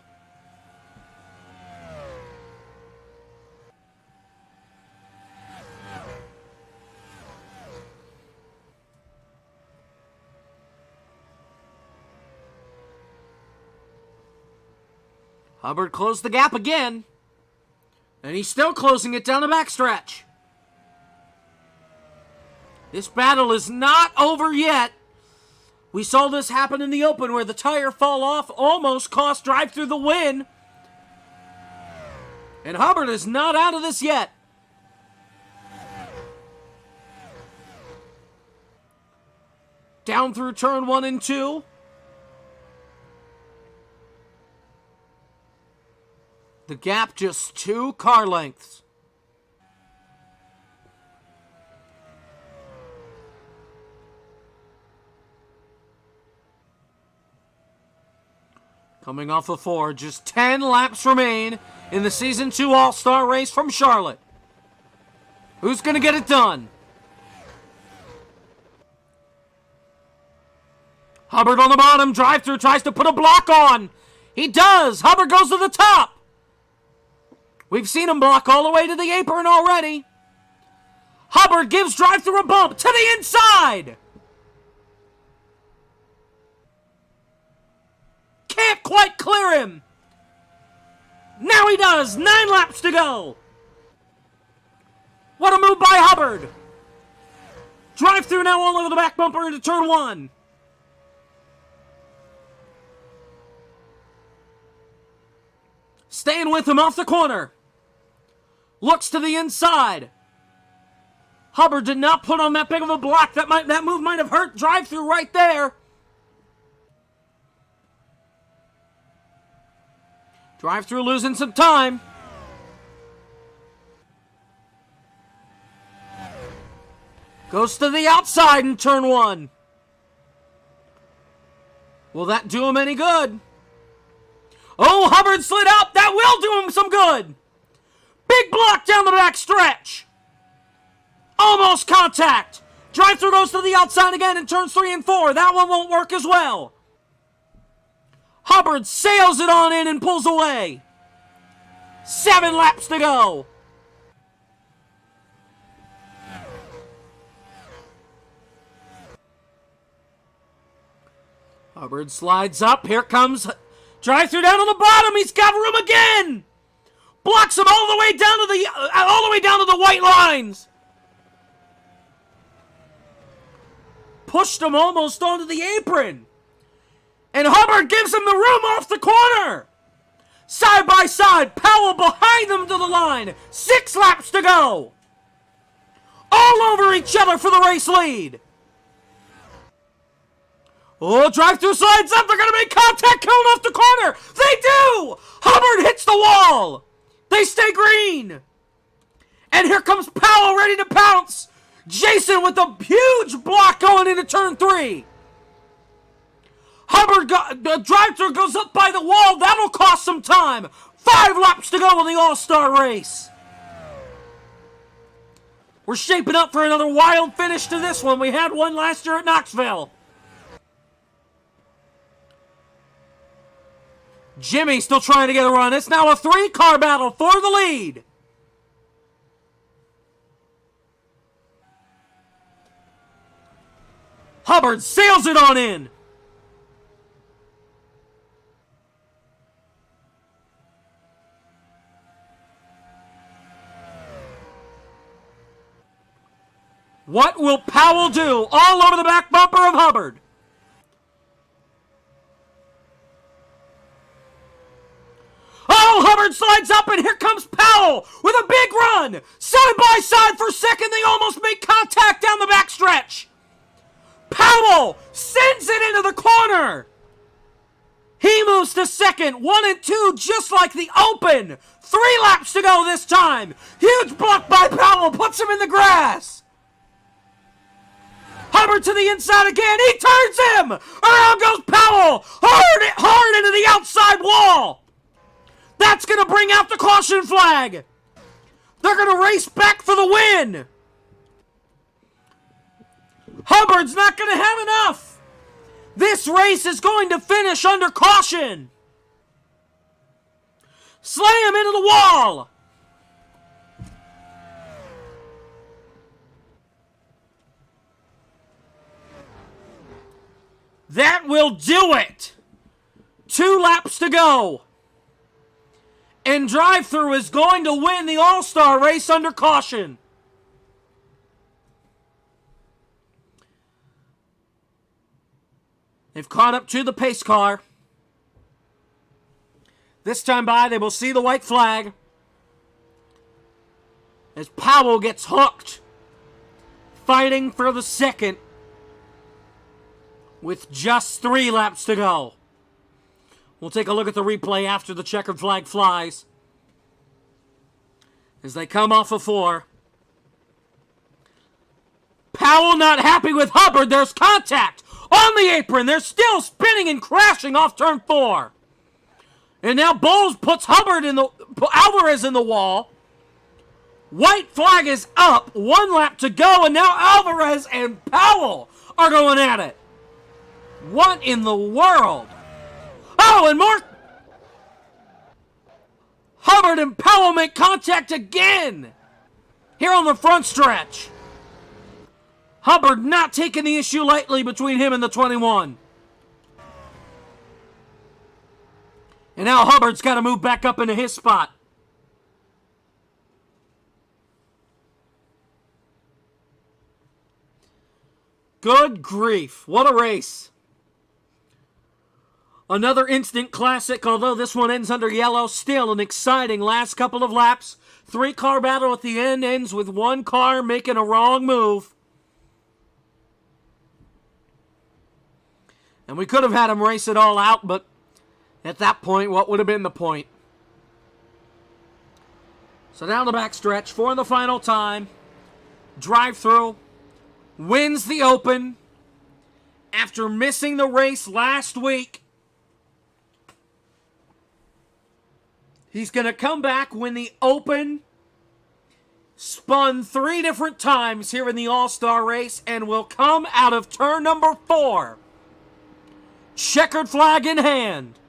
Hubbard closed the gap again. And he's still closing it down the backstretch. This battle is not over yet. We saw this happen in the Open where the tire fall off almost cost Drive-Thru the win. And Hubbard is not out of this yet. Down through turn 1 and 2. The gap just 2 car lengths. Coming off of 4, just 10 laps remain in the Season 2 All-Star race from Charlotte. Who's going to get it done? Hubbard on the bottom. Drive-Thru tries to put a block on. He does. Hubbard goes to the top. We've seen him block all the way to the apron already. Hubbard gives Drive-Thru a bump to the inside. Can't quite clear him. Now he does. 9 laps to go. What a move by Hubbard. Drive-Thru now all over the back bumper into turn 1. Staying with him off the corner. Looks to the inside. Hubbard did not put on that big of a block. That move might have hurt Drive-Thru right there. Drive through losing some time. Goes to the outside in turn 1. Will that do him any good? Oh, Hubbard slid out. That will do him some good. Big block down the back stretch. Almost contact. Drive through goes to the outside again in turns 3 and 4. That one won't work as well. Hubbard sails it on in and pulls away. 7 laps to go. Hubbard slides up. Here comes drive through down to the bottom. He's got room again. Blocks him all the way down to the white lines. Pushed him almost onto the apron. And Hubbard gives him the room off the corner. Side by side, Powell behind them to the line. 6 laps to go. All over each other for the race lead. Oh, drive-through slides up. They're going to make contact coming off the corner. They do. Hubbard hits the wall. They stay green. And here comes Powell ready to pounce. Jason with a huge block going into turn 3. The drive-through goes up by the wall. That'll cost some time. 5 laps to go in the All-Star race. We're shaping up for another wild finish to this one. We had one last year at Knoxville. Jimmy still trying to get a run. It's now a 3-car battle for the lead. Hubbard sails it on in. What will Powell do? All over the back bumper of Hubbard. Oh, Hubbard slides up, and here comes Powell with a big run. Side by side for second. They almost make contact down the backstretch. Powell sends it into the corner. He moves to second. 1 and 2, just like the Open. 3 laps to go this time. Huge block by Powell. Puts him in the grass. Hubbard to the inside again. He turns him. Around goes Powell. Hard into the outside wall. That's going to bring out the caution flag. They're going to race back for the win. Hubbard's not going to have enough. This race is going to finish under caution. Slam into the wall. That will do it. 2 laps to go. And drive-through is going to win the All-Star race under caution. They've caught up to the pace car. This time by, they will see the white flag as Powell gets hooked, fighting for the second with just 3 laps to go. We'll take a look at the replay after the checkered flag flies. As they come off of 4. Powell not happy with Hubbard. There's contact on the apron. They're still spinning and crashing off turn 4. And now Bowles puts Alvarez in the wall. White flag is up. 1 lap to go. And now Alvarez and Powell are going at it. What in the world? Oh, and more. Hubbard and Powell make contact again. Here on the front stretch. Hubbard not taking the issue lightly between him and the 21. And now Hubbard's got to move back up into his spot. Good grief. What a race. Another instant classic, although this one ends under yellow. Still an exciting last couple of laps. 3-car battle at the end ends with 1 car making a wrong move. And we could have had him race it all out, but at that point, what would have been the point? So down the backstretch for the final time. Drive through. Wins the Open after missing the race last week. He's going to come back, win the Open. Spun 3 different times here in the All-Star race and will come out of turn number 4. Checkered flag in hand.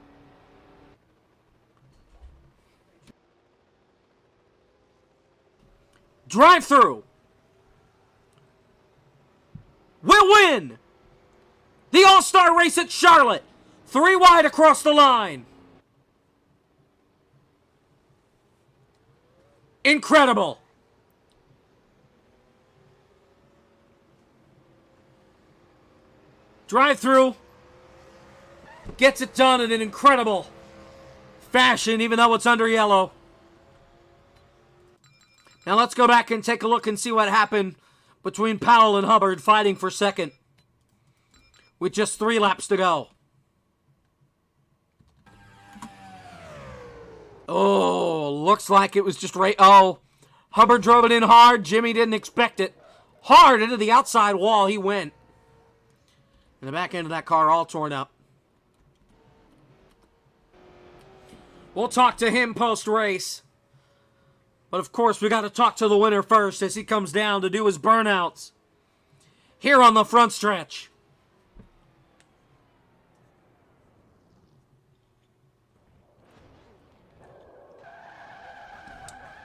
Drive through. Will win the All-Star race at Charlotte. 3 wide across the line. Incredible. Drive through. Gets it done in an incredible fashion, even though it's under yellow. Now let's go back and take a look and see what happened between Powell and Hubbard fighting for second with just 3 laps to go. Oh, looks like it was just right. Oh, Hubbard drove it in hard. Jimmy didn't expect it. Hard into the outside wall he went. And the back end of that car all torn up. We'll talk to him post-race. But of course, we got to talk to the winner first as he comes down to do his burnouts here on the front stretch.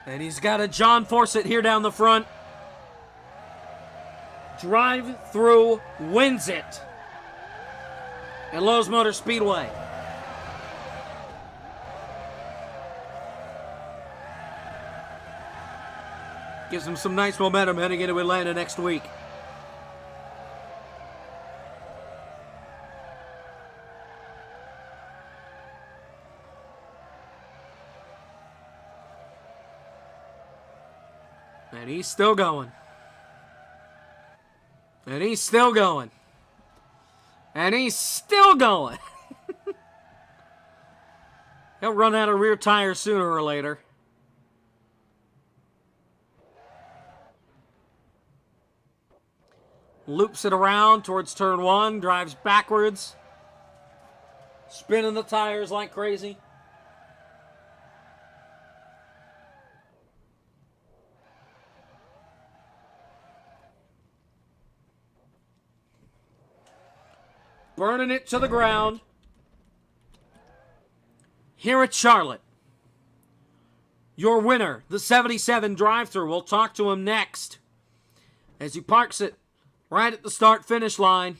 And he's got a John Forsett here down the front. Drive through wins it at Lowe's Motor Speedway. Gives him some nice momentum heading into Atlanta next week. And he's still going. And he's still going. And he's still going. He'll run out of rear tires sooner or later. Loops it around towards turn 1, drives backwards, spinning the tires like crazy. Burning it to the ground here at Charlotte. Your winner, the 77 drive-thru. We'll talk to him next as he parks it right at the start-finish line.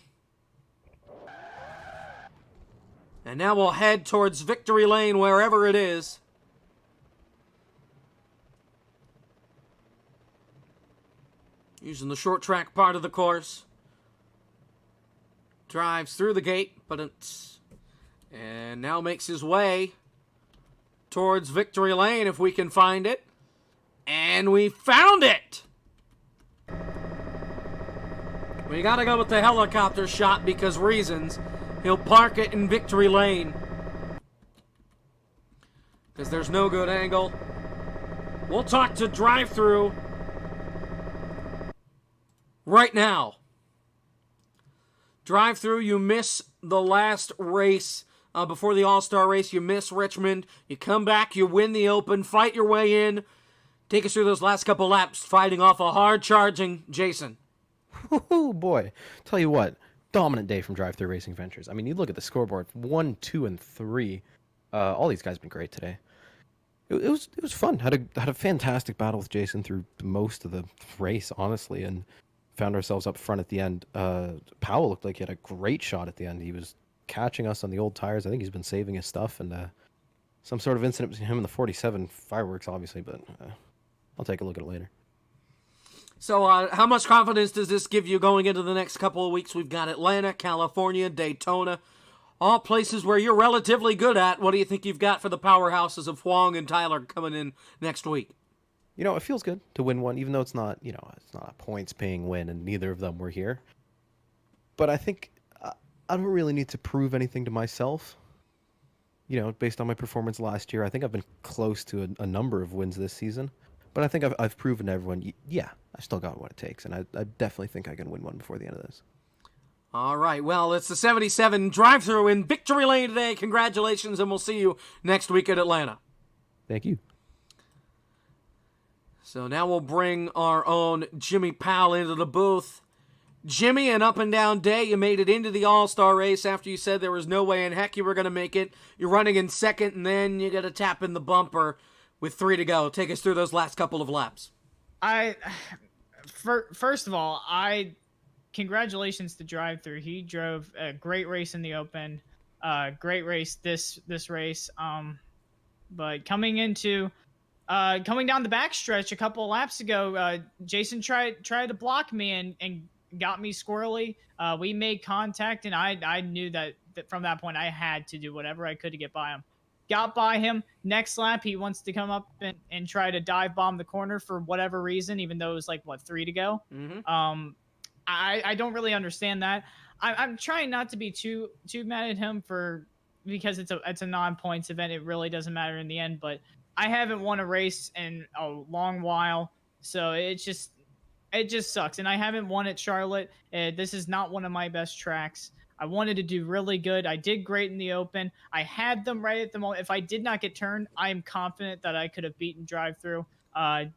And now we'll head towards Victory Lane, wherever it is. Using the short track part of the course. Drives through the gate, and now makes his way towards Victory Lane, if we can find it. And we found it! We gotta go with the helicopter shot because reasons. He'll park it in Victory Lane. Because there's no good angle. We'll talk to drive-thru right now. Drive-thru, you miss the last race before the All-Star race. You miss Richmond. You come back, you win the Open, fight your way in. Take us through those last couple laps, fighting off a hard-charging Jason. Oh boy, tell you what, dominant day from Drive-Thru Racing Ventures. I mean, you look at the scoreboard, 1, 2, and 3. All these guys have been great today. It was fun. Had a fantastic battle with Jason through most of the race, honestly, and found ourselves up front at the end. Powell looked like he had a great shot at the end. He was catching us on the old tires. I think he's been saving his stuff, and some sort of incident between him and the 47 fireworks, obviously, but I'll take a look at it later. So how much confidence does this give you going into the next couple of weeks? We've got Atlanta, California, Daytona, all places where you're relatively good at. What do you think you've got for the powerhouses of Huang and Tyler coming in next week? You know, it feels good to win one, even though it's not a points-paying win, and neither of them were here. But I think I don't really need to prove anything to myself. You know, based on my performance last year, I think I've been close to a number of wins this season. But I think I've proven to everyone, yeah, I still got what it takes, and I definitely think I can win one before the end of this. All right, well, it's the 77 drive-thru in Victory Lane today. Congratulations, and we'll see you next week at Atlanta. Thank you. So now we'll bring our own Jimmy Powell into the booth. Jimmy, an up-and-down day. You made it into the All-Star race after you said there was no way in heck you were going to make it. You're running in second, and then you get a tap in the bumper with 3 to go. Take us through those last couple of laps. First of all, congratulations to Drive-Thru. He drove a great race in the Open, great race this race. But coming down the backstretch a couple of laps ago, Jason tried to block me and got me squirrely. We made contact, and I knew that from that point I had to do whatever I could to get by him. Got by him. Next lap, he wants to come up and try to dive bomb the corner for whatever reason, even though it was like, 3 to go. Mm-hmm. I don't really understand that. I'm trying not to be too mad at him because it's a non-points event. It really doesn't matter in the end, but I haven't won a race in a long while, so it just sucks. And I haven't won at Charlotte. This is not one of my best tracks. I wanted to do really good. I did great in the Open. I had them right at the moment. If I did not get turned, I am confident that I could have beaten Drive-Thru.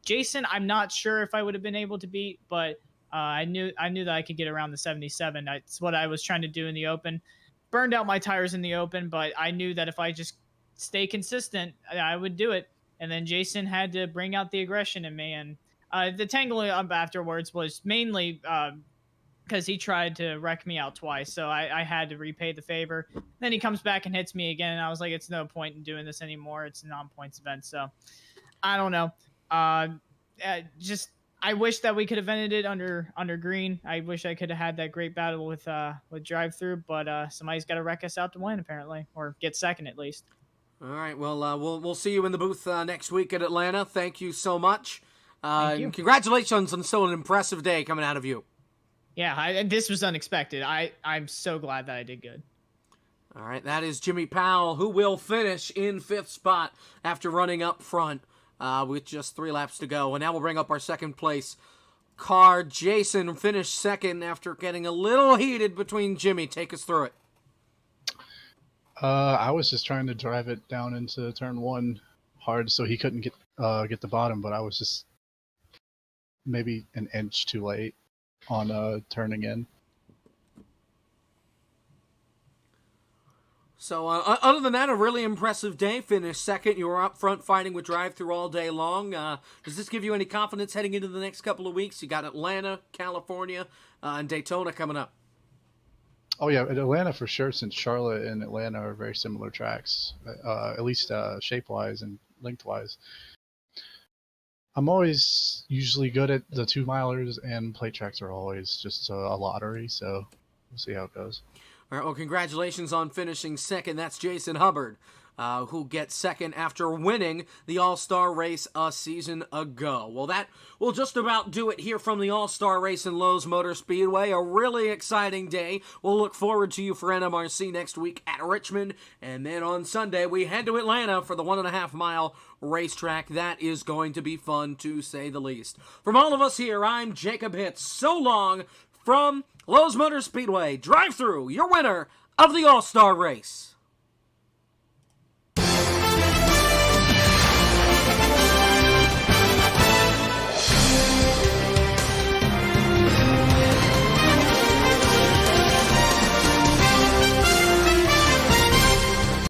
Jason, I'm not sure if I would have been able to beat, but I knew that I could get around the 77. That's what I was trying to do in the Open. Burned out my tires in the Open, but I knew that if I just stay consistent, I would do it. And then Jason had to bring out the aggression in me. And the tangle up afterwards was mainly because he tried to wreck me out twice. So I had to repay the favor. Then he comes back and hits me again. And I was like, it's no point in doing this anymore. It's a non-points event. So I don't know. I wish that we could have ended it under green. I wish I could have had that great battle with Drive-Thru, but somebody's got to wreck us out to win apparently, or get second at least. All right, well, we'll see you in the booth next week at Atlanta. Thank you so much. Thank you. And congratulations on still an impressive day coming out of you. Yeah, this was unexpected. I'm so glad that I did good. All right, that is Jimmy Powell, who will finish in 5th spot after running up front with just 3 laps to go. And now we'll bring up our second place car. Jason finished second after getting a little heated between Jimmy. Take us through it. I was just trying to drive it down into turn 1 hard so he couldn't get the bottom, but I was just maybe an inch too late on turning in. So other than that, a really impressive day. Finished second. You were up front fighting with Drive-Thru all day long. Does this give you any confidence heading into the next couple of weeks? You got Atlanta, California, and Daytona coming up. Oh yeah, Atlanta for sure, since Charlotte and Atlanta are very similar tracks, at least shape-wise and length-wise. I'm always usually good at the 2-milers, and plate tracks are always just a lottery, so we'll see how it goes. All right, well, congratulations on finishing second. That's Jason Hubbard, who gets second after winning the All-Star race a season ago. Well, that will just about do it here from the All-Star race in Lowe's Motor Speedway. A really exciting day. We'll look forward to you for NMRC next week at Richmond. And then on Sunday, we head to Atlanta for the 1.5-mile racetrack. That is going to be fun, to say the least. From all of us here, I'm Jacob Hitz. So long from Lowe's Motor Speedway. Drive-Thru, your winner of the All-Star race.